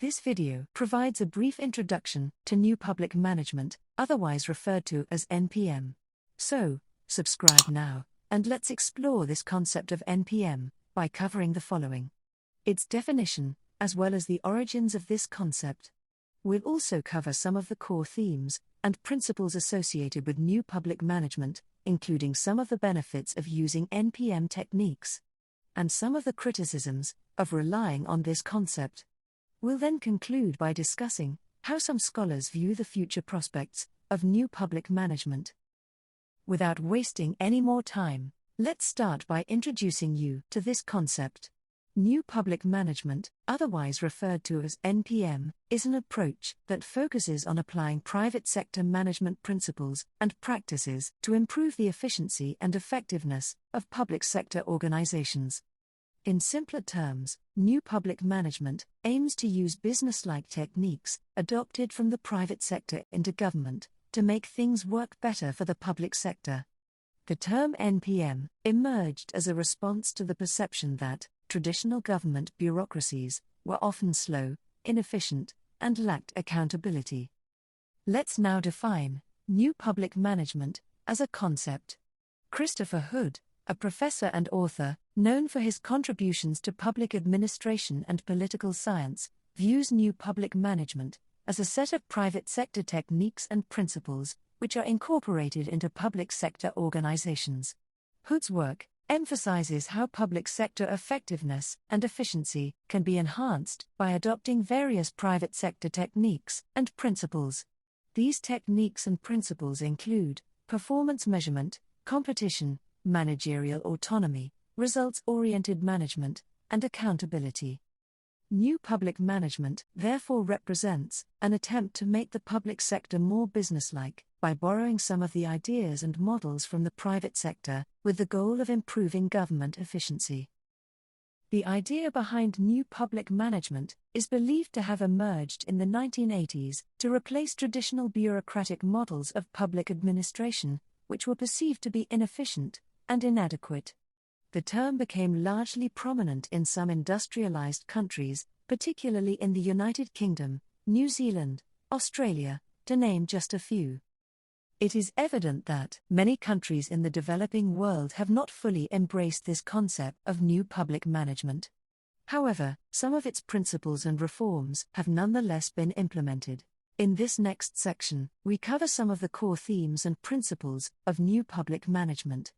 This video provides a brief introduction to New Public Management, otherwise referred to as NPM. So, subscribe now, and let's explore this concept of NPM by covering the following: its definition, as well as the origins of this concept. We'll also cover some of the core themes and principles associated with New Public Management, including some of the benefits of using NPM techniques, and some of the criticisms of relying on this concept. We'll then conclude by discussing how some scholars view the future prospects of New Public Management. Without wasting any more time, let's start by introducing you to this concept. New Public Management, otherwise referred to as NPM, is an approach that focuses on applying private sector management principles and practices to improve the efficiency and effectiveness of public sector organizations. In simpler terms, New Public Management aims to use business-like techniques adopted from the private sector into government to make things work better for the public sector. The term NPM emerged as a response to the perception that traditional government bureaucracies were often slow, inefficient, and lacked accountability. Let's now define New Public Management as a concept. Christopher Hood, a professor and author known for his contributions to public administration and political science, views New Public Management as a set of private sector techniques and principles which are incorporated into public sector organizations. Hood's work emphasizes how public sector effectiveness and efficiency can be enhanced by adopting various private sector techniques and principles. These techniques and principles include performance measurement, competition, managerial autonomy, results-oriented management, and accountability. New Public Management therefore represents an attempt to make the public sector more businesslike by borrowing some of the ideas and models from the private sector with the goal of improving government efficiency. The idea behind New Public Management is believed to have emerged in the 1980s to replace traditional bureaucratic models of public administration, which were perceived to be inefficient and inadequate. The term became largely prominent in some industrialized countries, particularly in the United Kingdom, New Zealand, Australia, to name just a few. It is evident that many countries in the developing world have not fully embraced this concept of New Public Management. However, some of its principles and reforms have nonetheless been implemented. In this next section, we cover some of the core themes and principles of New Public Management.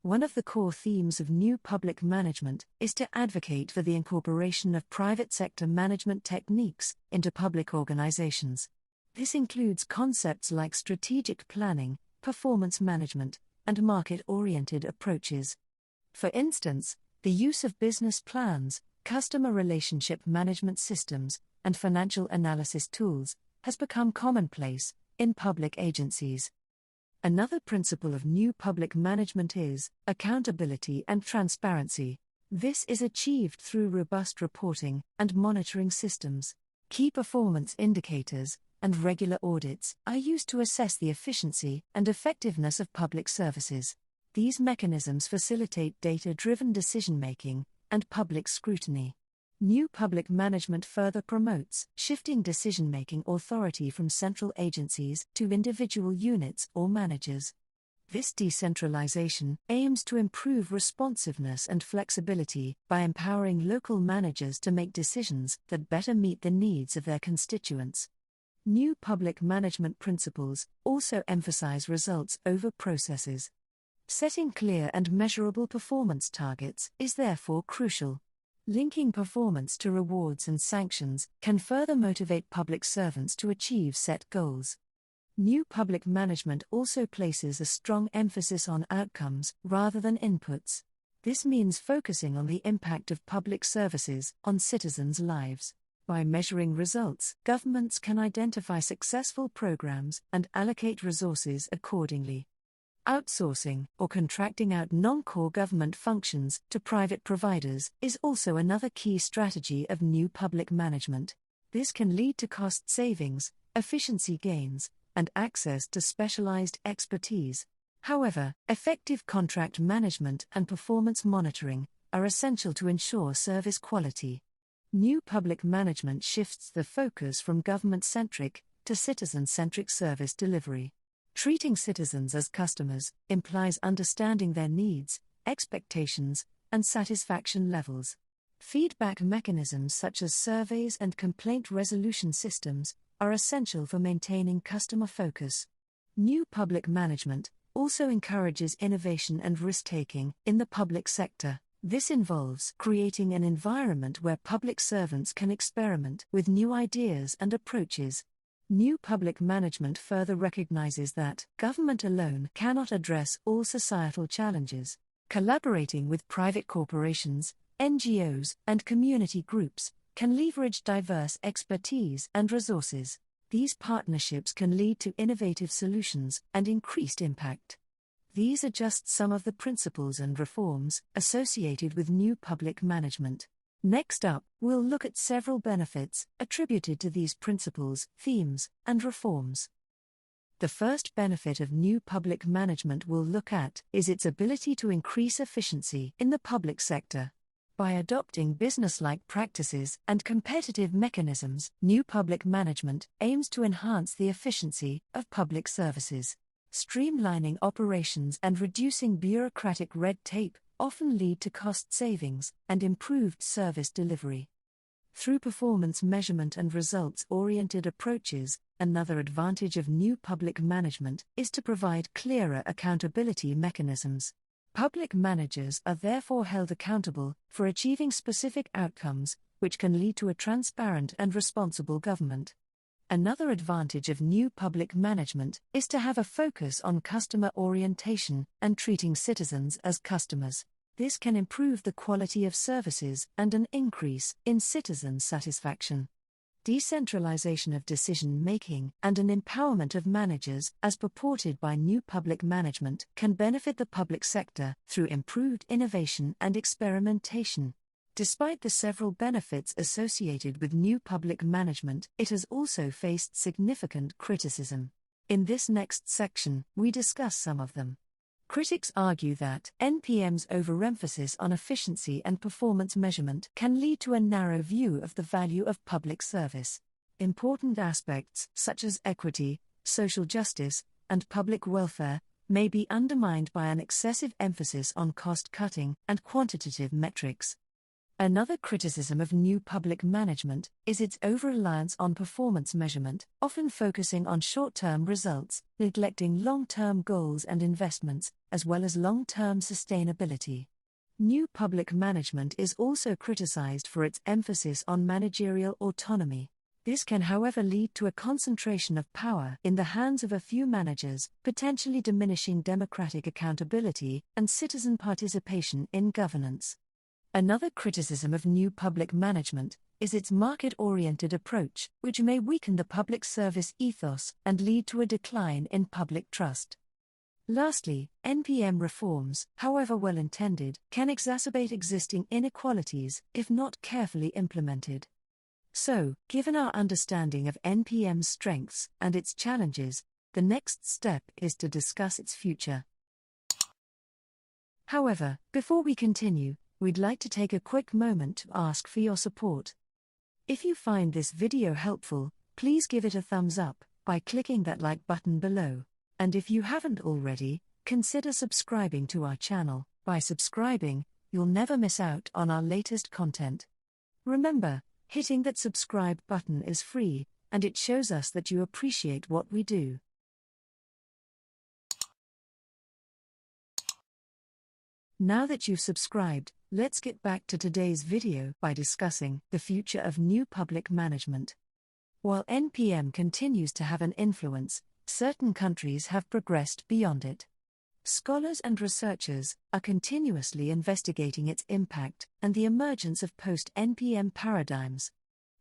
One of the core themes of New Public Management is to advocate for the incorporation of private sector management techniques into public organizations. This includes concepts like strategic planning, performance management, and market-oriented approaches. For instance, the use of business plans, customer relationship management systems, and financial analysis tools has become commonplace in public agencies. Another principle of New Public Management is accountability and transparency. This is achieved through robust reporting and monitoring systems. Key performance indicators and regular audits are used to assess the efficiency and effectiveness of public services. These mechanisms facilitate data-driven decision-making and public scrutiny. New Public Management further promotes shifting decision-making authority from central agencies to individual units or managers. This decentralization aims to improve responsiveness and flexibility by empowering local managers to make decisions that better meet the needs of their constituents. New Public Management principles also emphasize results over processes. Setting clear and measurable performance targets is therefore crucial. Linking performance to rewards and sanctions can further motivate public servants to achieve set goals. New Public Management also places a strong emphasis on outcomes rather than inputs. This means focusing on the impact of public services on citizens' lives. By measuring results, governments can identify successful programs and allocate resources accordingly. Outsourcing or contracting out non-core government functions to private providers is also another key strategy of New Public Management. This can lead to cost savings, efficiency gains, and access to specialized expertise. However, effective contract management and performance monitoring are essential to ensure service quality. New public management shifts the focus from government-centric to citizen-centric service delivery. Treating citizens as customers implies understanding their needs, expectations, and satisfaction levels. Feedback mechanisms such as surveys and complaint resolution systems are essential for maintaining customer focus. New public management also encourages innovation and risk-taking in the public sector. This involves creating an environment where public servants can experiment with new ideas and approaches. New public management further recognizes that government alone cannot address all societal challenges. Collaborating with private corporations, NGOs, and community groups can leverage diverse expertise and resources. These partnerships can lead to innovative solutions and increased impact. These are just some of the principles and reforms associated with new public management. Next up, we'll look at several benefits attributed to these principles, themes, and reforms. The first benefit of new public management we'll look at is its ability to increase efficiency in the public sector. By adopting business-like practices and competitive mechanisms, new public management aims to enhance the efficiency of public services. Streamlining operations and reducing bureaucratic red tape often lead to cost savings and improved service delivery. Through performance measurement and results-oriented approaches, another advantage of new public management is to provide clearer accountability mechanisms. Public managers are therefore held accountable for achieving specific outcomes, which can lead to a transparent and responsible government. Another advantage of new public management is to have a focus on customer orientation and treating citizens as customers. This can improve the quality of services and an increase in citizen satisfaction. Decentralization of decision-making and an empowerment of managers, as purported by new public management, can benefit the public sector through improved innovation and experimentation. Despite the several benefits associated with new public management, it has also faced significant criticism. In this next section, we discuss some of them. Critics argue that NPM's overemphasis on efficiency and performance measurement can lead to a narrow view of the value of public service. Important aspects, such as equity, social justice, and public welfare, may be undermined by an excessive emphasis on cost-cutting and quantitative metrics. Another criticism of new public management is its over-reliance on performance measurement, often focusing on short-term results, neglecting long-term goals and investments, as well as long-term sustainability. New public management is also criticized for its emphasis on managerial autonomy. This can, however, lead to a concentration of power in the hands of a few managers, potentially diminishing democratic accountability and citizen participation in governance. Another criticism of new public management is its market-oriented approach, which may weaken the public service ethos and lead to a decline in public trust. Lastly, NPM reforms, however well-intended, can exacerbate existing inequalities if not carefully implemented. So, given our understanding of NPM's strengths and its challenges, the next step is to discuss its future. However, before we continue, we'd like to take a quick moment to ask for your support. If you find this video helpful, please give it a thumbs up by clicking that like button below. And if you haven't already, consider subscribing to our channel. By subscribing, you'll never miss out on our latest content. Remember, hitting that subscribe button is free, and it shows us that you appreciate what we do. Now that you've subscribed, let's get back to today's video by discussing the future of new public management. While NPM continues to have an influence, certain countries have progressed beyond it. Scholars and researchers are continuously investigating its impact and the emergence of post-NPM paradigms.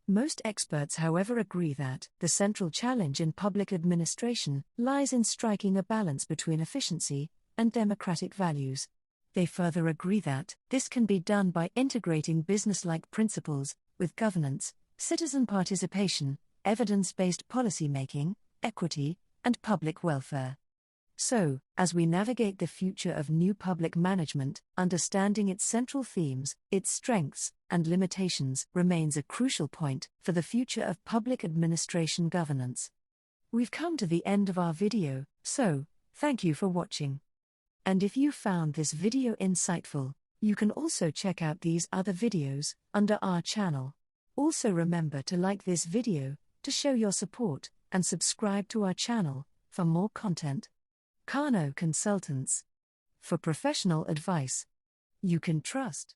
Most experts, however, agree that the central challenge in public administration lies in striking a balance between efficiency and democratic values. They further agree that this can be done by integrating business-like principles with governance, citizen participation, evidence-based policymaking, equity, and public welfare. So, as we navigate the future of new public management, understanding its central themes, its strengths, and limitations remains a crucial point for the future of public administration governance. We've come to the end of our video, so thank you for watching. And if you found this video insightful, you can also check out these other videos under our channel. Also remember to like this video to show your support and subscribe to our channel for more content. Kano Consultants. For professional advice you can trust.